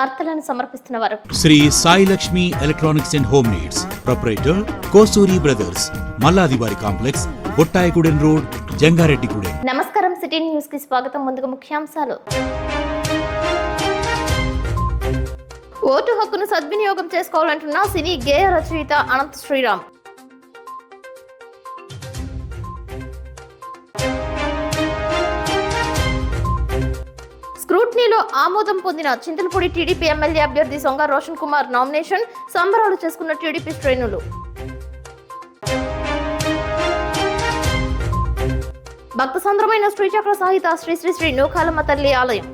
వార్తలను సమర్పిస్తున్న వారు Sri Sai Lakshmi electronics and home needs, proprietor Kosuri brothers, మల్లాదివారి కాంప్లెక్స్, బొట్టాయిగూడెన్ రోడ్, జంగారెడ్డిగూడెం. నమస్కారం, సిటీ న్యూస్ కి స్వాగతం. ముందుగా ముఖ్యాంశాలు. ఓటు హక్కును సద్వినియోగం చేసుకోవాలంటున్న సినీ గేయ రచయిత అనంత శ్రీరామ్. స్క్రూట్నీలో ఆమోదం పొందిన చింతలపూడి టీడీపీ ఎమ్మెల్యే అభ్యర్థి సొంగ రోషన్ కుమార్ నామినేషన్ సంబరాలు చేసుకున్న టీడీపీ శ్రేణులు. భక్త సంద్రమైన శ్రీచక్ర సాహిత శ్రీ శ్రీ శ్రీ నూకాలమ్మ తల్లి ఆలయం.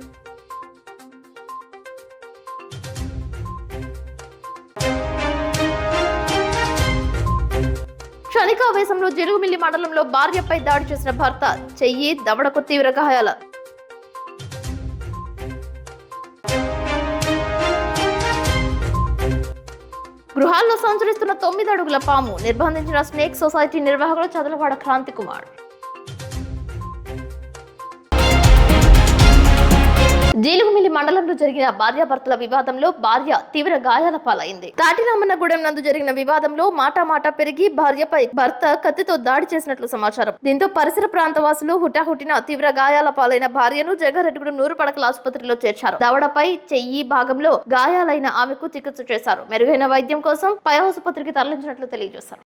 క్షణికావేశంలో జరుగుమిల్లి మండలంలో భార్యపై దాడి చేసిన భర్త, చెయ్యి దవడకు తీవ్ర గాయాల. గృహాల్లో సంచరిస్తున్న 9 అడుగుల పాము నిర్బంధించిన స్నేక్ సొసైటీ నిర్వాహకులు చదలవాడ క్రాంతి కుమార్. జీలుగుమిల్లి మండలంలో జరిగిన భార్యాభర్తల వివాదంలో భార్య తీవ్ర గాయాల పాలైంది. తాటిరామన్నగూడెం నందు జరిగిన వివాదంలో మాటా పెరిగి భార్యపై భర్త కత్తితో దాడి చేసినట్లు సమాచారం. దీంతో పరిసర ప్రాంత వాసులు హుటాహుటిన తీవ్ర గాయాల పాలైన భార్యను జంగారెడ్డిగూడెం 100 పడకల ఆసుపత్రిలో చేర్చారు. దవడపై చెయ్యి భాగంలో గాయాలైన ఆమెకు చికిత్స చేశారు. మెరుగైన వైద్యం కోసం పై ఆసుపత్రికి తరలించినట్లు తెలియజేశారు.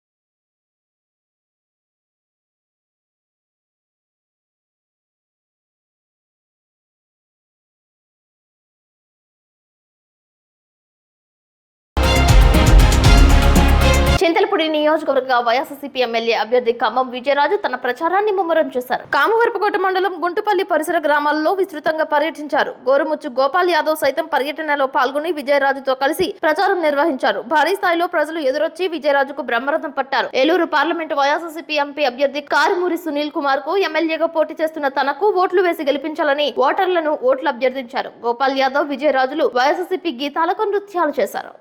చింతలపూడి నియోజకవర్గ వైఎస్ఆర్సీపీ ఎమ్మెల్యే అభ్యర్థి ఖమ్మం విజయరాజు తన ప్రచారాన్ని ముమ్మరం చేశారు. కామవరపుకోట మండలం గుంటుపల్లి పరిసర గ్రామాల్లో విస్తృతంగా పర్యటించారు. గోరుముచ్చు గోపాల్ యాదవ్ సైతం పర్యటనలో పాల్గొని విజయరాజుతో కలిసి ప్రచారం నిర్వహించారు. భారీ స్థాయిలో ప్రజలు ఎదురొచ్చి విజయరాజుకు బ్రహ్మరథం పట్టారు. ఏలూరు పార్లమెంటు వైఎస్ఆర్సీపీ ఎంపీ అభ్యర్థి కారుమూరి సునీల్ కుమార్ కు ఎమ్మెల్యేగా పోటీ చేస్తున్న తనకు ఓట్లు వేసి గెలిపించాలని ఓటర్లను ఓట్లు అభ్యర్థించారు. గోపాల్ యాదవ్, విజయరాజులు వైఎస్ఆర్సీపీ గీతాలకు నృత్యాలు చేశారు.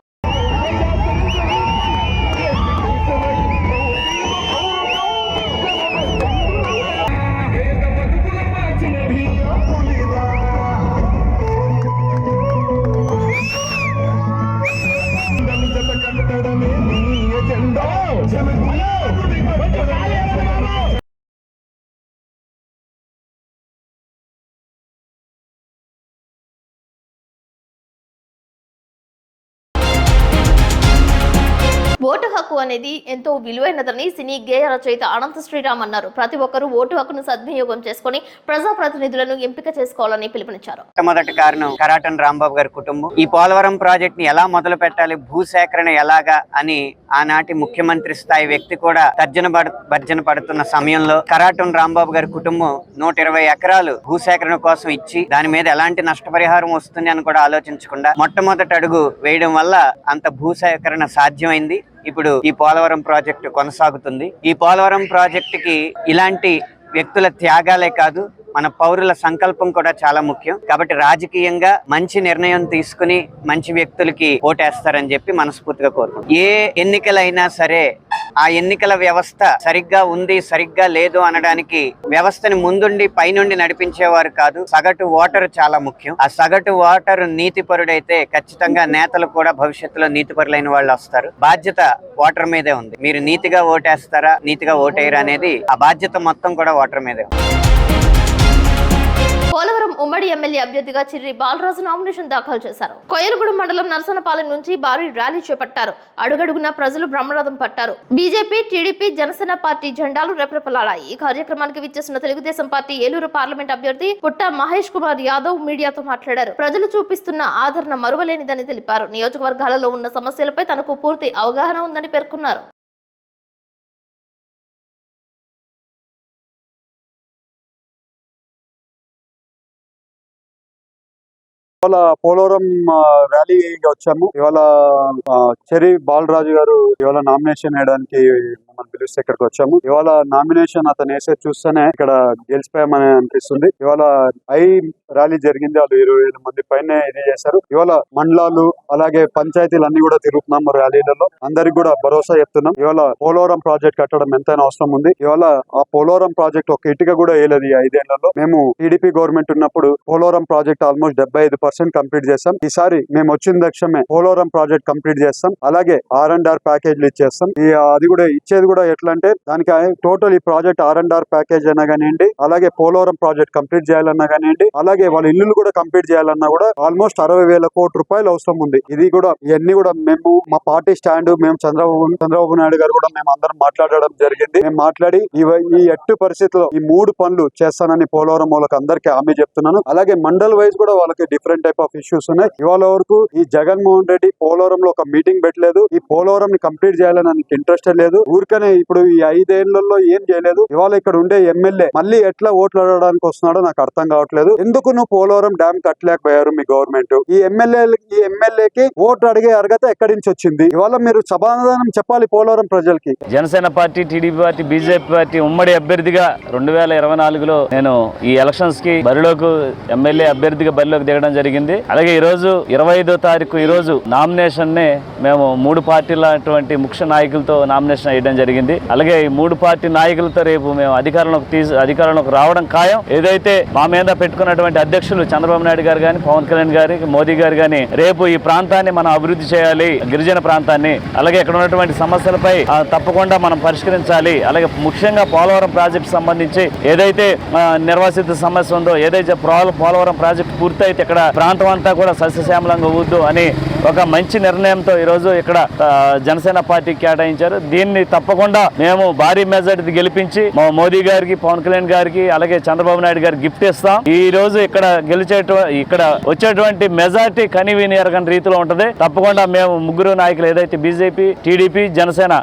ఓటు హక్కు అనేది ఎంతో విలువైనదని సినీ గేయ రచయిత అనంత శ్రీరామ్ అన్నారు. ప్రతి ఒక్కరూ ఓటు హక్కును సద్వినియోగం చేసుకుని ప్రజాప్రతినిధులను ఎంపిక చేసుకోవాలని పిలుపునిచ్చారు. మొదటి కారణం కరాటన్ రాంబాబు గారి కుటుంబం. ఈ పోలవరం ప్రాజెక్ట్ ని ఎలా మొదలు పెట్టాలి, భూసేకరణ ఎలాగా అని ఆనాటి ముఖ్యమంత్రి స్థాయి వ్యక్తి కూడా భర్జన పడుతున్న సమయంలో కరాటన్ రాంబాబు గారి కుటుంబం 120 ఎకరాలు భూసేకరణ కోసం ఇచ్చి దాని మీద ఎలాంటి నష్టపరిహారం వస్తుంది అని కూడా ఆలోచించకుండా మొట్టమొదటి అడుగు వేయడం వల్ల అంత భూసేకరణ సాధ్యమైంది. ఇప్పుడు ఈ పోలవరం ప్రాజెక్టు కొనసాగుతుంది. ఈ పోలవరం ప్రాజెక్టుకి ఇలాంటి వ్యక్తుల త్యాగాలే కాదు, మన పౌరుల సంకల్పం కూడా చాలా ముఖ్యం. కాబట్టి రాజకీయంగా మంచి నిర్ణయం తీసుకుని మంచి వ్యక్తులకి ఓటేస్తారని చెప్పి మనస్ఫూర్తిగా కోరుకుంటున్నాం. ఏ ఎన్నికలైనా సరే ఆ ఎన్నికల వ్యవస్థ సరిగ్గా ఉంది, సరిగ్గా లేదు అనడానికి వ్యవస్థని ముందుండి పైనుండి నడిపించేవారు కాదు, సగటు ఓటర్ చాలా ముఖ్యం. ఆ సగటు ఓటర్ నీతిపరుడైతే ఖచ్చితంగా నేతలు కూడా భవిష్యత్తులో నీతిపరులైన వాళ్ళు వస్తారు. బాధ్యత ఓటర్ మీదే ఉంది. మీరు నీతిగా ఓటేస్తారా, నీతిగా ఓటేయరా అనేది ఆ బాధ్యత మొత్తం కూడా ఓటర్ మీదే ఉంది. పోలవరం ఉమ్మడి ఎమ్మెల్యే అభ్యర్థిగా చిర్రి బాలరాజు నామినేషన్ దాఖలు చేశారు. కొయ్యలగూడెం మండలం నరసనపాలెం నుంచి భారీ ర్యాలీ చేపట్టారు. అడుగడుగున ప్రజలు బ్రహ్మరథం పట్టారు. బీజేపీ, టీడీపీ, జనసేన పార్టీ జెండాలు రెపరెపలాడాయి. ఈ కార్యక్రమానికి విచ్చేసిన తెలుగుదేశం పార్టీ ఏలూరు పార్లమెంట్ అభ్యర్థి పుట్ట మహేష్ కుమార్ యాదవ్ మీడియాతో మాట్లాడారు. ప్రజలు చూపిస్తున్న ఆదరణ మరువలేనిదని తెలిపారు. నియోజకవర్గాలలో ఉన్న సమస్యలపై తనకు పూర్తి అవగాహన ఉందని పేర్కొన్నారు. ఇవాళ పోలవరం ర్యాలీ వచ్చాము. ఇవాళ చెర్రి బాలరాజు గారు ఇవాళ నామినేషన్ వేయడానికి మమ్మల్ని పిలిస్తే ఇక్కడికి వచ్చాము. ఇవాళ నామినేషన్ అతను వేసే చూస్తేనే ఇక్కడ గెలిచిపోయామని అనిపిస్తుంది. ఇవాళ ర్యాలీ జరిగింది. వాళ్ళు 20,000 మంది పైన ఇది చేశారు. ఇవాళ మండలాలు అలాగే పంచాయతీలు అన్ని కూడా తిరుగుతున్నాం ర్యాలీలలో. అందరికి కూడా భరోసా చెప్తున్నాం. ఇవాళ పోలవరం ప్రాజెక్ట్ కట్టడం ఎంతైనా అవసరం ఉంది. ఇవాళ ఆ పోలవరం ప్రాజెక్ట్ ఒక ఇటుక కూడా వేయలేదు ఈ 5 ఏళ్లలో. మేము టీడీపీ గవర్నమెంట్ ఉన్నప్పుడు పోలవరం ప్రాజెక్ట్ ఆల్మోస్ట్ 75% కంప్లీట్ చేస్తాం. ఈసారి మేము వచ్చిన లక్ష్యమే పోలవరం ప్రాజెక్ట్ కంప్లీట్ చేస్తాం. అలాగే R&R ప్యాకేజ్లు ఇచ్చేస్తాం. అది కూడా ఇచ్చేది కూడా ఎట్లా అంటే దానికి టోటల్ ఈ ప్రాజెక్ట్ R&R ప్యాకేజ్ అయినా కానివ్వండి, అలాగే పోలవరం ప్రాజెక్ట్ కంప్లీట్ చేయాలన్నా కానివ్వండి, అలాగే వాళ్ళ ఇల్లు కూడా కంప్లీట్ చేయాలన్నా కూడా ఆల్మోస్ట్ 60,000 కోట్ల రూపాయలు అవసరం ఉంది. ఇది కూడా ఇవన్నీ కూడా మేము మా పార్టీ స్టాండ్ మేము చంద్రబాబు నాయుడు గారు కూడా మేము అందరం మాట్లాడడం జరిగింది. మేము మాట్లాడి ఈ ఎట్టు పరిస్థితుల్లో ఈ 3 పనులు చేస్తానని పోలవరం వాళ్ళకి అందరికీ హామీ చెప్తున్నాను. అలాగే మండల్ వైజ్ కూడా వాళ్ళకి డిఫరెంట్ టైప్ ఆఫ్ ఇష్యూస్ ఉన్నాయి. ఇవాళ వరకు ఈ జగన్మోహన్ రెడ్డి పోలవరంలో ఒక మీటింగ్ పెట్టలేదు. ఈ పోలవరం ని కంప్లీట్ చేయాలని నాకు ఇంట్రెస్ట్ లేదు. ఊరికనే ఇప్పుడు ఈ 5 ఏళ్లలో ఏం చేయలేదు. ఇవాళ ఇక్కడ ఉండే ఎమ్మెల్యే మళ్ళీ ఎట్లా ఓట్లు అడగడానికి వస్తున్నాడో నాకు అర్థం కావట్లేదు. ఎందుకు నువ్వు పోలవరం డ్యామ్ కట్టలేకపోయారు మీ గవర్నమెంట్? ఈ ఎమ్మెల్యేకి ఓటు అడిగే అర్హత ఎక్కడి నుంచి వచ్చింది? ఇవాళ మీరు సమాధానం చెప్పాలి పోలవరం ప్రజలకి. Janasena party, TDP party, BJP party ఉమ్మడి అభ్యర్థిగా 2024లో నేను ఈ ఎలక్షన్స్ కి బరిలోకి ఎమ్మెల్యే అభ్యర్థిగా బరిలోకి దిగడం జరిగింది. అలాగే ఈ రోజు 25వ తారీఖు ఈ రోజు నామినేషన్ ని మేము 3 పార్టీల ముఖ్య నాయకులతో నామినేషన్ వేయడం జరిగింది. అలాగే ఈ 3 పార్టీ నాయకులతో రేపు మేము అధికారంలోకి రావడం ఖాయం. ఏదైతే మా మీద పెట్టుకున్నటువంటి అధ్యక్షులు చంద్రబాబు నాయుడు గారు కానీ, పవన్ కళ్యాణ్ గారి, మోదీ గారు కానీ రేపు ఈ ప్రాంతాన్ని మనం అభివృద్ధి చేయాలి, గిరిజన ప్రాంతాన్ని, అలాగే ఇక్కడ ఉన్నటువంటి సమస్యలపై తప్పకుండా మనం పరిష్కరించాలి. అలాగే ముఖ్యంగా పోలవరం ప్రాజెక్టు సంబంధించి ఏదైతే నిర్వాసిత సమస్య ఉందో, ఏదైతే పోలవరం ప్రాజెక్టు పూర్తయితే ఇక్కడ ప్రాంతం అంతా కూడా సస్యశ్యామలంగా అవుద్దు అని ఒక మంచి నిర్ణయంతో ఈరోజు ఇక్కడ జనసేన పార్టీ కేటాయించారు. దీన్ని తప్పకుండా మేము భారీ మెజార్టీ గెలిపించి మా మోదీ గారికి, పవన్ కళ్యాణ్ గారికి, అలాగే చంద్రబాబు నాయుడు గారికి గిఫ్ట్ ఇస్తాం. ఈ రోజు ఇక్కడ ఇక్కడ వచ్చేటువంటి మెజార్టీ కనివిని ఎరగని రీతిలో ఉంటది. తప్పకుండా మేము 3 నాయకులు ఏదైతే BJP, TDP, Janasena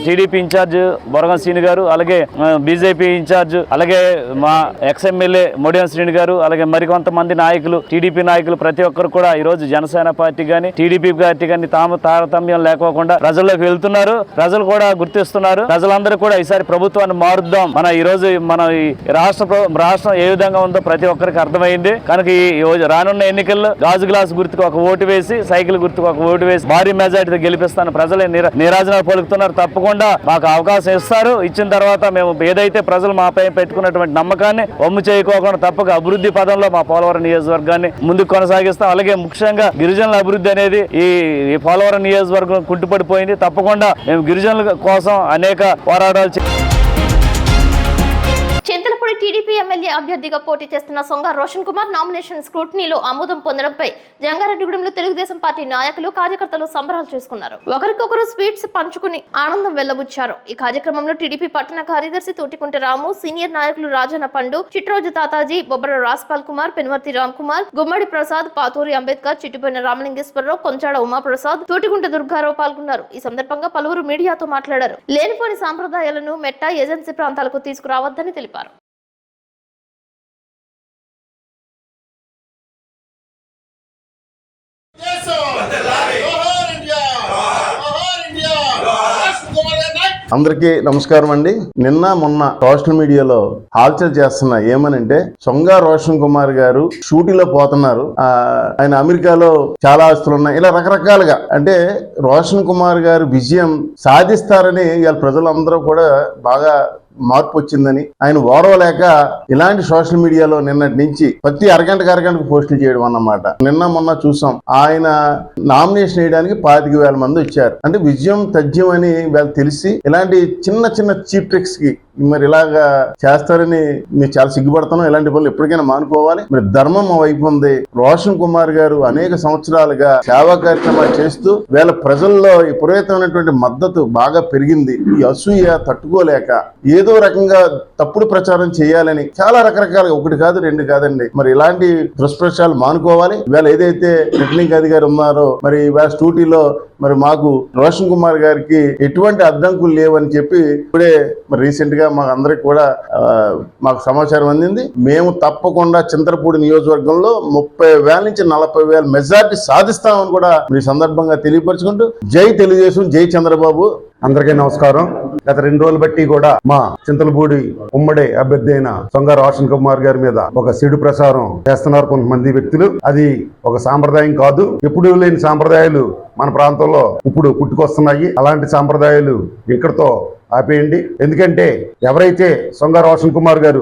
TDP incharge Boragam Srini గారు, అలాగే బీజేపీ ఇన్ఛార్జ్, అలాగే మా ఎక్స్ఎమ్మెల్యే మొడియం శ్రీని గారు, అలాగే మరికొంతమంది నాయకులు, టీడీపీ నాయకులు ప్రతి ఒక్కరు కూడా ఈ రోజు జనసేన పార్టీ గాని, టీడీపీ పార్టీ గాని తారతమ్యం లేకోకుండా ప్రజల్లోకి వెళ్తున్నారు. ప్రజలు కూడా గుర్తిస్తున్నారు. ప్రజలందరూ కూడా ఈసారి ప్రభుత్వాన్ని మారుద్దాం, ఈ రోజు మన ఈ రాష్ట్రం ఏ విధంగా ఉందో ప్రతి ఒక్కరికి అర్థమైంది. కనుక ఈ రానున్న ఎన్నికల్లో గాజు గ్లాస్ గుర్తుకు ఒక ఓటు వేసి, సైకిల్ గుర్తుకు ఒక ఓటు వేసి భారీ మెజార్టీతో గెలిపిస్తాను ప్రజలే నీరాజనాలు పలుకుతున్నారు. తప్పకుండా మాకు అవకాశం ఇస్తారు. ఇచ్చిన తర్వాత మేము ఏదైతే ప్రజలు మాపై పెట్టుకున్నటువంటి నమ్మకాన్ని వమ్ము చేయకోకుండా తప్పక అభివృద్ధి పదంలో మా పోలవరం నియోజకవర్గాన్ని ముందుకు కొనసాగిస్తాం. అలాగే ముఖ్యంగా గిరిజనుల అభివృద్ధి అనేది ఈ పోలవరం నియోజకవర్గం కుంటుపడిపోయింది. తప్పకుండా మేము గిరిజనుల కోసం అనేక పోరాటాలు చింతలపూడి టీడీపీ ఎమ్మెల్యే అభ్యర్థిగా పోటీ చేస్తున్న సొంగ రోషన్ కుమార్ నామినేషన్ స్క్రూటినీలో ఆమోదం పొందడంపై జంగారెడ్డిగూడెంలో తెలుగుదేశం పార్టీ నాయకులు, కార్యకర్తలు సంబరాలు చేసుకున్నారు. ఒకరికొకరు స్వీట్స్ పంచుకుని ఆనందం వెళ్లబుచ్చారు. ఈ కార్యక్రమంలో టీడీపీ పట్టణ కార్యదర్శి తోటికుంట రాము, సీనియర్ నాయకులు రాజన్న పండు, చిట్రోజు తాతాజీ, బొబ్బర రాజ్పాల్ కుమార్, పెనుమర్తి రామ్ కుమార్, గుమ్మడి ప్రసాద్, పాతూరి అంబేద్కర్, చిట్టిపోయిన రామలింగేశ్వరరావు, కొంచాడ ఉమాప్రసాద్, తోటికుంట దుర్గారావు పాల్గొన్నారు. ఈ సందర్భంగా పలువురు మీడియాతో మాట్లాడారు. లేనిపోని సాంప్రదాయాలను మెట్ట ఏజెన్సీ ప్రాంతాలకు తీసుకురావద్దని తెలిపారు. అందరికీ నమస్కారం అండి. నిన్న మొన్న సోషల్ మీడియాలో హాల్చల్ చేస్తున్నా ఏమనంటే సొంగ రోషన్ కుమార్ గారు షూటింగ్లో పోతున్నారు, ఆయన అమెరికాలో చాలా ఆస్తులు ఉన్నాయి, ఇలా రకరకాలుగా అంటే రోషన్ కుమార్ గారు విజయం సాధిస్తారని ఇవాళ ప్రజలందరూ కూడా బాగా మార్పు వచ్చిందని ఆయన ఓడవలేక ఇలాంటి సోషల్ మీడియాలో నిన్నటి నుంచి ప్రతి అరగంటకు పోస్టులు చేయడం అన్నమాట. నిన్న మొన్న చూసాం ఆయన నామినేషన్ వేయడానికి 25,000 మంది వచ్చారు. అంటే విజయం తథ్యం అని వాళ్ళు తెలిసి ఇలాంటి చిన్న చిన్న చీప్ ట్రిక్స్ కి మరి ఇలాగా చేస్తారని మేము చాలా సిగ్గుపడుతున్నాం. ఇలాంటి పనులు ఎప్పటికైనా మానుకోవాలి. మరి ధర్మం వైపు ఉంది. రోషన్ కుమార్ గారు అనేక సంవత్సరాలుగా సేవా కార్యక్రమాలు చేస్తూ వీళ్ళ ప్రజల్లో విపరీతమైనటువంటి మద్దతు బాగా పెరిగింది. ఈ అసూయ తట్టుకోలేక ఏదో రకంగా తప్పుడు ప్రచారం చేయాలని చాలా రకరకాలుగా, ఒకటి కాదు రెండు కాదండి, మరి ఇలాంటి దుష్ప్రచారాలు మానుకోవాలి. వీళ్ళ ఏదైతే రిటర్నింగ్ అధికారి ఉన్నారో మరి వీళ్ళ స్టూడియోలో మరి మాకు రోషన్ కుమార్ గారికి ఎటువంటి అడ్డంకులు లేవని చెప్పి ఇప్పుడే మరి రీసెంట్ గా చెప్పినట్టుగా మాకు అందరికి కూడా మాకు సమాచారం అందింది. మేము తప్పకుండా చింతలపూడి నియోజకవర్గంలో 30,000 నుంచి 40,000 మెజార్టీ సాధిస్తామని కూడా ఈ సందర్భంగా తెలియపరుచుకుంటూ జై తెలుగుదేశం, జై చంద్రబాబు. అందరికీ నమస్కారం. గత 2 రోజులు బట్టి కూడా మా చింతలపూడి ఉమ్మడి అభ్యర్థి అయిన సొంగ రోషన్ కుమార్ గారి మీద ఒక చెడు ప్రచారం చేస్తున్నారు కొంతమంది వ్యక్తులు. అది ఒక సాంప్రదాయం కాదు. ఎప్పుడూ లేని సాంప్రదాయాలు మన ప్రాంతంలో ఇప్పుడు పుట్టుకొస్తున్నాయి. అలాంటి సాంప్రదాయాలు ఇక్కడితో ఆపేయండి. ఎందుకంటే ఎవరైతే సొంగ రోషన్ కుమార్ గారు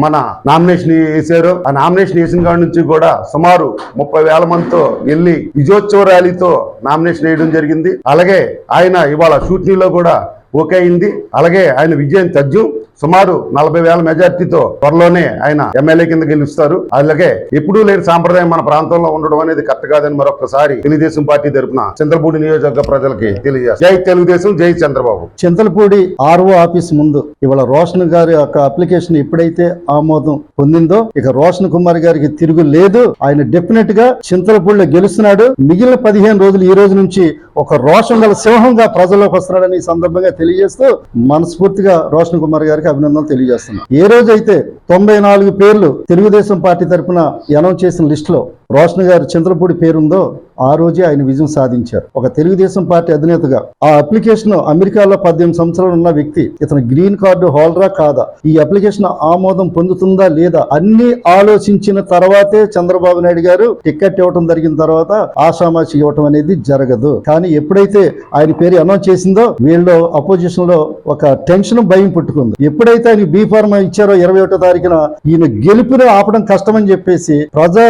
మన నామినేషన్ వేసారో ఆ నామినేషన్ వేసిన కాడి నుంచి కూడా సుమారు 30,000 మందితో వెళ్ళి విజయోత్సవ ర్యాలీతో నామినేషన్ వేయడం జరిగింది. అలాగే ఆయన ఇవాళ షూటింగ్ లో కూడా ఓకే అయింది. అలాగే ఆయన విజయం తథ్యం. సుమారు 40,000 మెజార్టీతో త్వరలోనే ఆయన ఎమ్మెల్యే కింద గెలుస్తారు. అలాగే ఎప్పుడూ లేని సాంప్రదాయం మన ప్రాంతంలో ఉండడం అనేది కరెక్ట్ కాదని మరొకసారి తెలుగుదేశం పార్టీ తరఫున చింతలపూడి నియోజకవర్గ ప్రజలకి తెలియజేస్తారు. జై తెలుగుదేశం, జై చంద్రబాబు. చింతలపూడి ఆర్ఓ ఆఫీస్ ముందు ఇవాళ రోషన్ గారి యొక్క అప్లికేషన్ ఎప్పుడైతే ఆమోదం పొందిందో ఇక రోషన్ కుమార్ గారికి తిరుగు లేదు. ఆయన డెఫినెట్ గా చింతలపూడిలో గెలుస్తున్నాడు. మిగిలిన 15 రోజులు ఈ రోజు నుంచి ఒక రోషన్ గల సింహంగా ప్రజల్లోకి వస్తున్నాడని ఈ సందర్భంగా తెలియజేస్తూ మనస్ఫూర్తిగా రోషన్ కుమార్ గారికి అభినందనలు తెలియజేస్తున్నాం. ఏ రోజైతే 94 పేర్లు తెలుగుదేశం పార్టీ తరఫున అనౌన్స్ చేసిన లిస్ట్ లో రోషన్ గారు చింతలపూడి పేరుందో ఆ రోజే ఆయన విజయం సాధించారు. ఒక తెలుగుదేశం పార్టీ అధినేతగా ఆ అప్లికేషన్ అమెరికాలో 18 సంవత్సరాలు ఉన్న వ్యక్తి ఇతను గ్రీన్ కార్డు హోల్డరా కాదా, ఈ అప్లికేషన్ ఆమోదం పొందుతుందా లేదా అన్ని ఆలోచించిన తర్వాతే చంద్రబాబు నాయుడు గారు టికెట్ ఇవ్వటం జరిగిన తర్వాత ఆషామాషి ఇవ్వటం అనేది జరగదు. కానీ ఎప్పుడైతే ఆయన పేరు అనౌన్స్ చేసిందో వీళ్ళు అపోజిషన్ లో ఒక టెన్షన్, భయం పుట్టుకుంది. ఎప్పుడైతే ఆయన బీ ఫార్మా ఇచ్చారో 21వ తారీఖున ఈయన గెలుపుని ఆపడం కష్టమని చెప్పేసి ప్రజా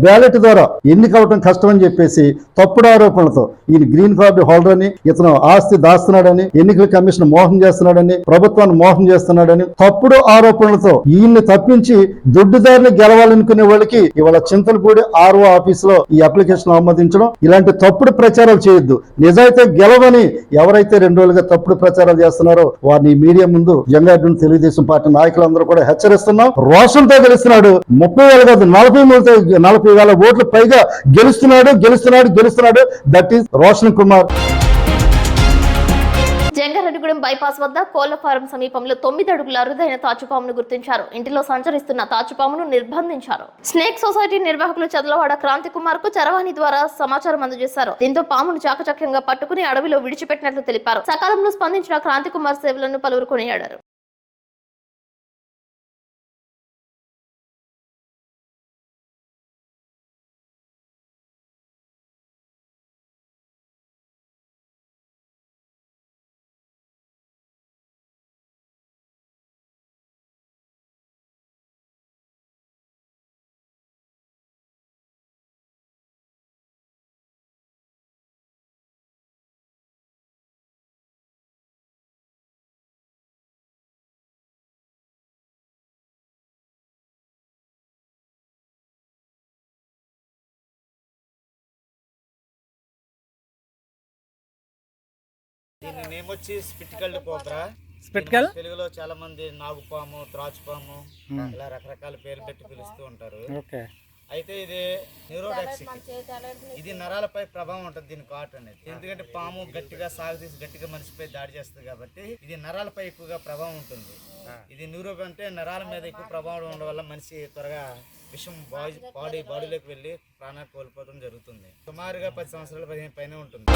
బ్యాలెట్ ద్వారా ఎన్నికవటం కష్టమని చెప్పేసి తప్పుడు ఆరోపణలతో ఈయన గ్రీన్ కార్డు హోల్డర్ అని, ఇతను ఆస్తి దాస్తున్నాడని, ఎన్నికల కమిషన్ మోసం చేస్తున్నాడని, ప్రభుత్వాన్ని మోసం చేస్తున్నాడని తప్పుడు ఆరోపణలతో ఈయన్ని తప్పించి దొడ్డుదారిని గెలవాలనుకునే వాళ్ళకి ఇవాళ చింతలపూడి ఆర్ఓ ఆఫీస్ లో ఈ అప్లికేషన్ ఆమోదించడం, ఇలాంటి తప్పుడు ప్రచారాలు చేయొద్దు. నిజాయితీ గెలవని ఎవరైతే 2 రోజులుగా తప్పుడు ప్రచారాలు చేస్తున్నారో వారిని మీడియా ముందు జంగారెడ్డి తెలుగుదేశం పార్టీ నాయకులందరూ కూడా హెచ్చరిస్తున్నాం. రోషన్తో గెలుస్తున్నాడు. 30,000 కాదు 40,000 ఓట్లు పైగా గెలుస్తున్నాడు. That is Roshan Kumar. Jangareddygudem bypass వద్ద కోళ్ల ఫారం సమీపంలో 9 అడుగుల అరుదైన తాచుపామును గుర్తించారు. ఇంటిలో సంచరిస్తున్న తాచుపామును నిర్బంధించారు. స్నేక్ సొసైటీ నిర్వాహకులు చదలవాడ క్రాంతి కుమార్ కు చరవాణి ద్వారా సమాచారం అందజేశారు. దీంతో పామును చాకచక్యంగా పట్టుకుని అడవిలో విడిచిపెట్టినట్లు తెలిపారు. సకాలంలో స్పందించిన క్రాంతి కుమార్ సేవలను పలువురు కొనియాడారు. దీని నేమ్ వచ్చి స్పిటికల్ కోబ్రా. తెలుగులో చాలా మంది నాగుపాము, త్రాచుపాము ఇలా రకరకాల పేర్లు పెట్టి పిలుస్తూ ఉంటారు. అయితే ఇది న్యూరోటాక్సిక్. ఇది నరాలపై ప్రభావం ఉంటుంది దీని కాటు అనేది. ఎందుకంటే పాము గట్టిగా సాగుతీసి గట్టిగా మనిషిపై దాడి చేస్తుంది కాబట్టి ఇది నరాలపై ఎక్కువగా ప్రభావం ఉంటుంది. ఇది న్యూరో అంటే నరాల మీద ఎక్కువ ప్రభావం ఉండడం వల్ల మనిషి త్వరగా విషం బాడీలోకి వెళ్ళి ప్రాణాలు కోల్పోవడం జరుగుతుంది. సుమారుగా 10 సంవత్సరాల 15 పైన ఉంటుంది.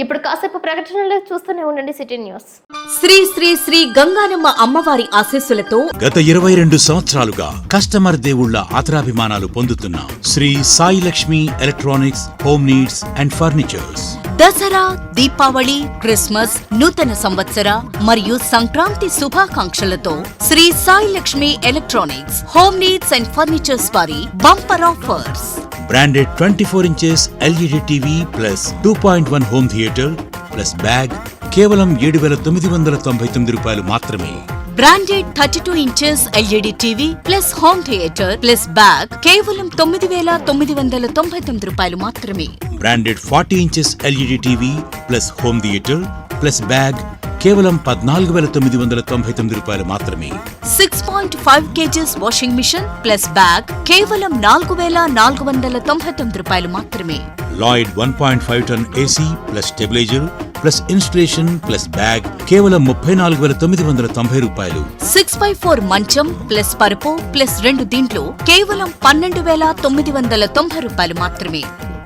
ఇప్పుడు కాసేపు ప్రకటనలు చూస్తూనే ఉండండి సిటీ న్యూస్. శ్రీ శ్రీ శ్రీ గంగానమ్మ అమ్మవారి ఆశీస్సులతో గత 22 సంవత్సరాలుగా కస్టమర్ దేవుళ్ల ఆదరాభిమానాలు పొందుతున్న Sri Sai Lakshmi electronics, home needs and furnitures Dasara, Deepavali, Christmas, నూతన సంవత్సర మరియు సంక్రాంతి శుభాకాంక్షలతో Sri Sai Lakshmi electronics, home needs and furnitures వారి bumper offers. Branded 24 inches LED TV plus 2.1 home theatre plus bag కేవలం 7,999 రూపాయలు మాత్రమే. Branded 32 inches LED TV plus home theatre plus bag కేవలం 9,999 రూపాయలు మాత్రమే. Branded 40 inches LED TV plus home theatre plus bag కేవలం 14,999 రూపాయలు మాత్రమే. 6.5 kgs washing machine plus bag కేవలం 4,499 రూపాయలు మాత్రమే. Lloyd 1.5 ton AC plus stabiliser plus installation plus bag కేవలం 34,990 రూపాయలు. 6x4 మంచం ప్లస్ పరుపు ప్లస్ 2 దిండ్లు కేవలం 12,990 రూపాయలు మాత్రమే.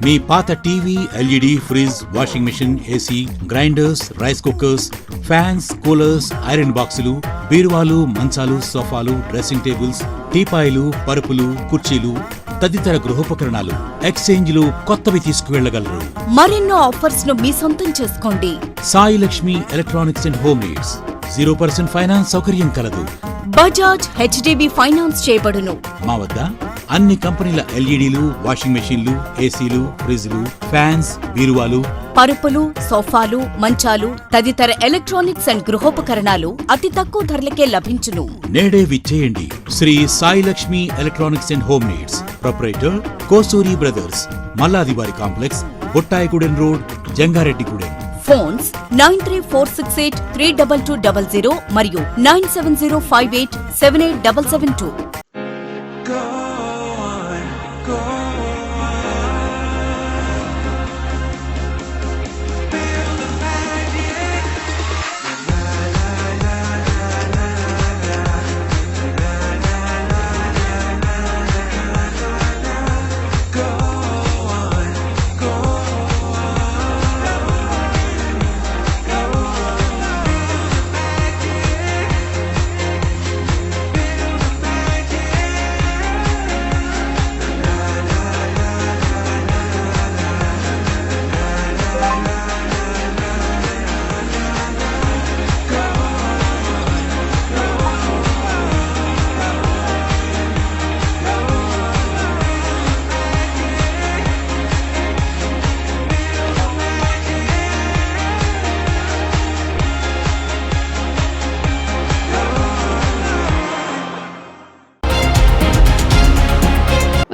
మీ పాత TV, LED, fridge, washing machine, AC, grinders, rice cookers, fans, coolers, iron బాక్సులు, బీరువాలు, మంచాలు, సోఫాలు, డ్రెస్సింగ్ టేబుల్స్, టీపాయిలు, పరుపులు, కుర్చీలు తదితర గృహోపకరణాలు ఎక్స్చేంజ్లు కొత్తవి తీసుకువెళ్లగలరు. మరెన్నో ఆఫర్స్ ను మీ సొంతం చేసుకోండి. Sai Lakshmi electronics and home needs 0% finance సౌకర్యం కలదు. బజాజ్ హెచ్డిబి ఫైనాన్స్ చేయబడును. మా వద్ద అన్ని కంపెనీల ఎల్ఈడీలు, వాషింగ్ మెషిన్లు, ఏసీలు, ఫ్రిజ్లు, ఫ్యాన్స్, బీరువాలు, పరుపులు, సోఫాలు, మంచాలు తదితర ఎలక్ట్రానిక్స్ అండ్ గృహోపకరణాలు అతి తక్కువ ధరలకే లభించును. నేడే విచ్చేయండి. Sri Sai Lakshmi electronics and home needs, proprietor Kosuri brothers, మల్లాదివారి complex, Bottayigudem road, Jangareddygudem. Phones 9346832200 మరియు 9705878772.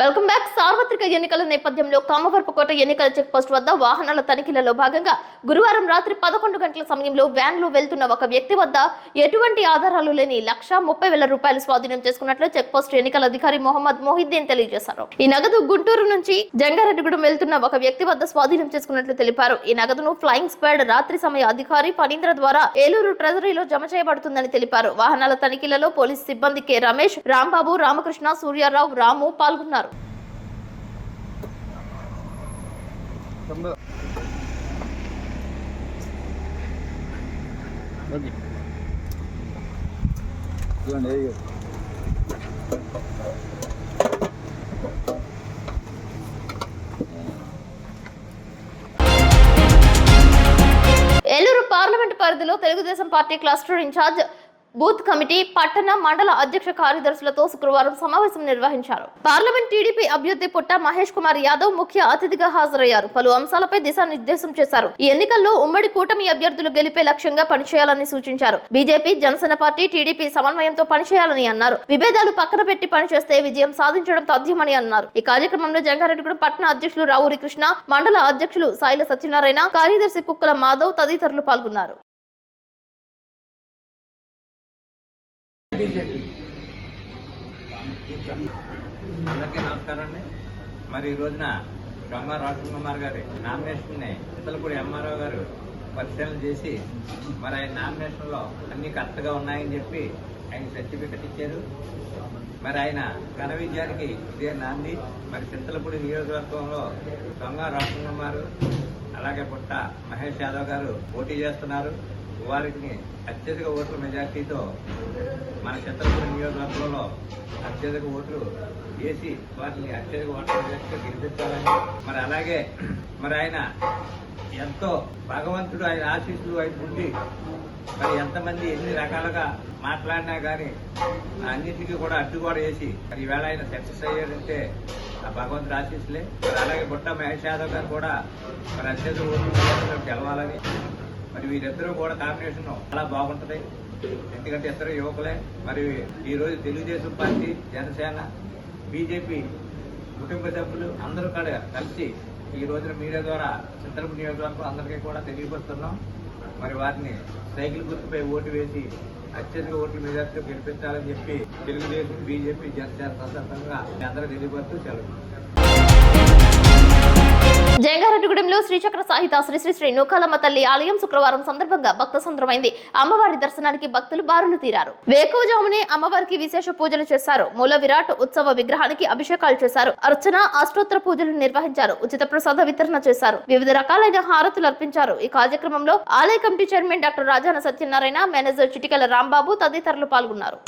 Welcome back. సార్వత్రిక ఎన్నికల నేపథ్యంలో కామవరపుకోట ఎన్నికల చెక్ పోస్ట్ వద్ద వాహనాల తనిఖీలలో భాగంగా గురువారం రాత్రి 11 గంటల సమయంలో వ్యాన్ లో వెళ్తున్న ఒక వ్యక్తి వద్ద ఎటువంటి ఆధారాలు లేని 1,30,000 రూపాయలు స్వాధీనం చేసుకున్నట్లు చెక్ పోస్ట్ ఎన్నికల అధికారి మొహమ్మద్ మొహిద్దీన్ తెలియజేశారు. ఈ నగదు గుంటూరు నుంచి జంగారెడ్డిగూడెం వెళ్తున్న ఒక వ్యక్తి వద్ద స్వాధీనం చేసుకున్నట్లు తెలిపారు. ఈ నగదును ఫ్లయింగ్ స్క్వాడ్ రాత్రి సమయ అధికారి ఫణీంద్ర ద్వారా ఏలూరు ట్రెజరీలో జమ చేయబడుతుందని తెలిపారు. వాహనాల తనిఖీలలో పోలీసు సిబ్బంది కె రమేష్, రాంబాబు, రామకృష్ణ, సూర్యారావు, రాము పాల్గొన్నారు. ఏలూరు పార్లమెంట్ పరిధిలో Telugu Desam party cluster incharge, booth committee, పట్టణ, మండల అధ్యక్ష కార్యదర్శులతో శుక్రవారం సమావేశం నిర్వహించారు. పార్లమెంట్ టీడీపీ అభ్యర్థి పుట్ట మహేష్ కుమార్ యాదవ్ ముఖ్య అతిథిగా హాజరయ్యారు. పలు అంశాలపై దిశానిర్దేశం చేశారు. ఈ ఎన్నికల్లో ఉమ్మడి కూటమి అభ్యర్థులు గెలిపే లక్ష్యంగా పనిచేయాలని సూచించారు. బీజేపీ, జనసేన పార్టీ, టీడీపీ సమన్వయంతో పనిచేయాలని అన్నారు. విభేదాలు పక్కన పెట్టి పనిచేస్తే విజయం సాధించడం తథ్యమని అన్నారు. ఈ కార్యక్రమంలో జంగారెడ్డిగూడెం పట్టణ అధ్యక్షులు రావూరి కృష్ణ, మండల అధ్యక్షులు సాయిల సత్యనారాయణ, కార్యదర్శి కుక్కల మాధవ్ తదితరులు పాల్గొన్నారు. అందరికీ నమస్కారం అండి. మరి ఈ రోజున గంగా రాజన్ కుమార్ గారి నామినేషన్ ని చింతలపూడి ఎంఆర్ఓ గారు పరిశీలన చేసి మరి ఆయన నామినేషన్ లో అన్ని కరెక్ట్ గా ఉన్నాయని చెప్పి ఆయన సర్టిఫికెట్ ఇచ్చారు. మరి ఆయన ఘన విజయానికి ఇదే నాంది. మరి చింతలపూడి నియోజకవర్గంలో గంగా రాజన్ కుమార్ అలాగే పుట్ట మహేష్ యాదవ్ గారు పోటీ చేస్తున్నారు. వారికి అత్యధిక ఓట్ల మెజార్టీతో మన చింతలపూడి నియోజకవర్గంలో అత్యధిక ఓట్లు వేసి వాటిని అత్యధిక ఓట్ల మెజార్టీతో గెలిపించాలని, మరి అలాగే మరి ఆయన ఎంతో భగవంతుడు ఆయన ఆశీస్సులు ఆయన ఉండి మరి ఎంతమంది ఎన్ని రకాలుగా మాట్లాడినా కానీ అన్నింటికి కూడా అడ్డుగోడ వేసి మరి ఈవేళ ఆయన సక్సెస్ అయ్యాడంటే ఆ భగవంతుడు ఆశీస్సులే. మరి అలాగే బుట్ట మహేష్ యాదవ్ గారు కూడా మరి అత్యధిక ఓట్లు గెలవాలని, మరి వీరిద్దరూ కూడా కాంబినేషన్ చాలా బాగుంటది. ఎందుకంటే ఇద్దరు యువకులే. మరి ఈ రోజు తెలుగుదేశం పార్టీ, జనసేన, బీజేపీ కుటుంబ సభ్యులు అందరూ కూడా కలిసి ఈ రోజున మీడియా ద్వారా చింతలపూడి నియోజకవర్గం అందరికీ కూడా తెలియపరుస్తున్నాం. మరి వారిని సైకిల్ గుర్తుపై ఓటు వేసి అత్యధిక ఓట్ల మెజార్టీతో గెలిపించాలని చెప్పి తెలుగుదేశం, బీజేపీ, జనసేన సందర్భంగా అందరూ తెలియపరుస్తూ సెలవు. జంగారెడ్డిగూడెంలో శ్రీచక్ర సాహిత శ్రీ శ్రీ శ్రీ నూకాలమ్మ తల్లి ఆలయం శుక్రవారం సందర్భంగా భక్త సంద్రమైంది. అమ్మవారి దర్శనానికి భక్తులు బారులు తీరారు. వేకువజామునే అమ్మవారికి విశేష పూజలు చేశారు. మూల విరాట్ ఉత్సవ విగ్రహానికి అభిషేకాలు చేశారు. అర్చన అష్టోత్తర పూజలు నిర్వహించారు. ఉచిత ప్రసాద వితరణ చేశారు. వివిధ రకాలైన హారతులు అర్పించారు. ఈ కార్యక్రమంలో ఆలయ committee chairman doctor Rajana Satyanarayana, manager Chitikala Rambabu తదితరులు పాల్గొన్నారు.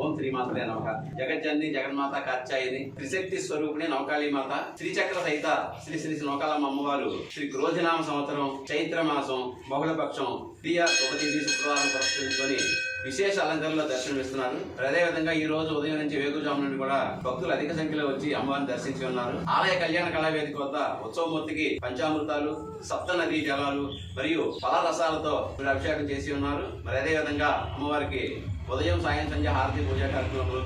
ఓం శ్రీమాత్రే నమః. జగజ్జనని జగన్మాత కాత్యాయని త్రిశక్తి స్వరూపిణి నౌకాళీ మాత శ్రీచక్ర సహిత శ్రీ శ్రీ నౌకాలమ్మ అమ్మవారు శ్రీ క్రోధినామ సంవత్సరం చైత్ర మాసం బహుళపక్షం ప్రియ ఉపతిథి శుక్రవారం పురస్కరించుకొని విశేష అలంకరణలో దర్శనమిస్తున్నారు. అదేవిధంగా ఈ రోజు ఉదయం నుంచి వేకుజాము నుండి కూడా భక్తులు అధిక సంఖ్యలో వచ్చి అమ్మవారిని దర్శించి ఉన్నారు. ఆలయ కళ్యాణ కళావేదిక వద్ద ఉత్సవమూర్తికి పంచామృతాలు, సప్త నదీ జలాలు మరియు ఫలరసాలతో అభిషేకం చేసి ఉన్నారు. మరి అదేవిధంగా అమ్మవారికి ఉదయం సాయం సంధ్య హారతి పూజా కార్యక్రమాలు,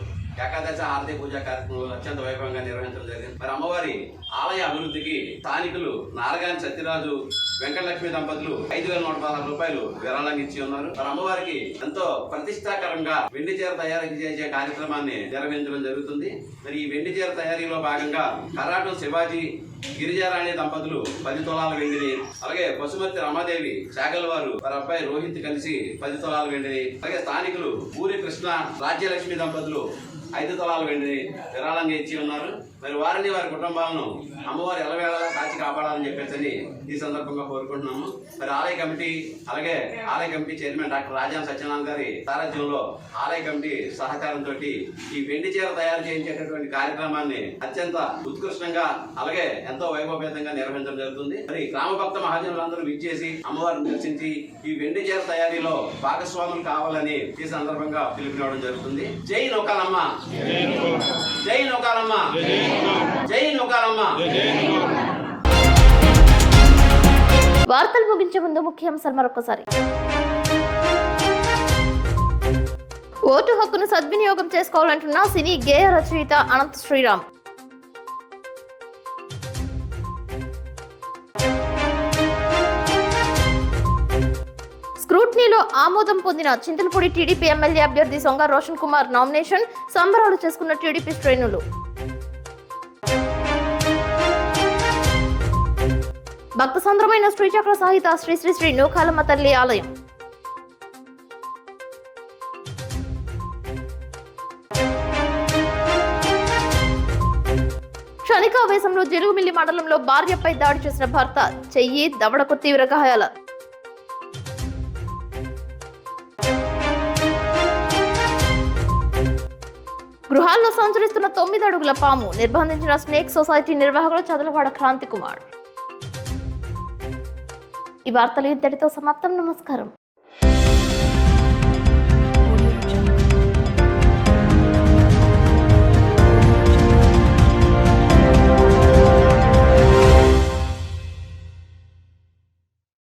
ఏకాదశ హారతి పూజా కార్యక్రమాలు అత్యంత వైభవంగా నిర్వహించడం జరిగింది. మరి అమ్మవారి ఆలయ అభివృద్ధికి స్థానికులు నారగాని సత్యరాజు, వెంకటలక్ష్మి దంపతులు 5,116 రూపాయలు విరాళంగా ఇచ్చి ఉన్నారు. మరి అమ్మవారికి ఎంతో ప్రతిష్టాకరంగా వెండి చీర తయారీ చేసే కార్యక్రమాన్ని నిర్వహించడం జరుగుతుంది. మరి ఈ వెండి చీర తయారీలో భాగంగా కరాటం శివాజీ, గిరిజారాణి దంపతులు 10 తులాల వెండిని, అలాగే పశుమతి రమాదేవి శాగల్ వారు వారి అబ్బాయి రోహిత్ కలిసి 10 తులాల వెండిని, అలాగే స్థానికులు పూరి కృష్ణ, రాజ్యలక్ష్మి దంపతులు 5 తులాల వెండిని విరాళంగా ఇచ్చి ఉన్నారు. మరి వారిని వారి కుటుంబాలను అమ్మవారి ఎలవేళలా కాచి కాపాడాలని చెప్పేసి ఈ సందర్భంగా కోరుకుంటున్నాము. మరి ఆలయ కమిటీ, అలాగే ఆలయ committee chairman doctor Rajana Satyanarayana గారి సారథ్యంలో ఆలయ కమిటీ సహకారంతో ఈ వెండి చీర తయారు చేయించేటటువంటి కార్యక్రమాన్ని అత్యంత ఉత్కృష్టంగా అలాగే ఎంతో వైభవపేతంగా నిర్వహించడం జరుగుతుంది. మరి గ్రామ భక్త మహాజనులందరూ విచ్చేసి అమ్మవారిని దర్శించి ఈ వెండి చీర తయారీలో భాగస్వాములు కావాలని ఈ సందర్భంగా పిలుపునివ్వడం జరుగుతుంది. జై నౌకాలమ్మ, జై నౌకాలమ్మ, జై నౌకాలమ్మ. వార్తలు ముగించే ముందు ముఖ్యాంశాలు మరొకసారి. ఓటు హక్కును సద్వినియోగం చేసుకోవాలంటున్న సినీ గేయ రచయిత అనంత శ్రీరామ్. స్క్రూట్నీలో ఆమోదం పొందిన చింతలపూడి టీడీపీ ఎమ్మెల్యే అభ్యర్థి సొంగ రోషన్ కుమార్ నామినేషన్ సంబరాలు చేసుకున్న టీడీపీ శ్రేణులు. భక్త సంద్రమైన శ్రీచక్ర సాహిత శ్రీ శ్రీ శ్రీ నూకాలమ్మ తల్లి ఆలయం. క్షణికావేశంలో జరుగుమిల్లి మండలంలో భార్యపై దాడి చేసిన భర్త, చెయ్యి దవడకు తీవ్ర గాయాల. గృహాల్లో సంచరిస్తున్న 9 అడుగుల పాము నిర్బంధించిన స్నేక్ సొసైటీ నిర్వాహకులు చదలవాడ క్రాంతి కుమార్. ఈ వార్తలు ఇంతటితో సమాప్తం. నమస్కారం.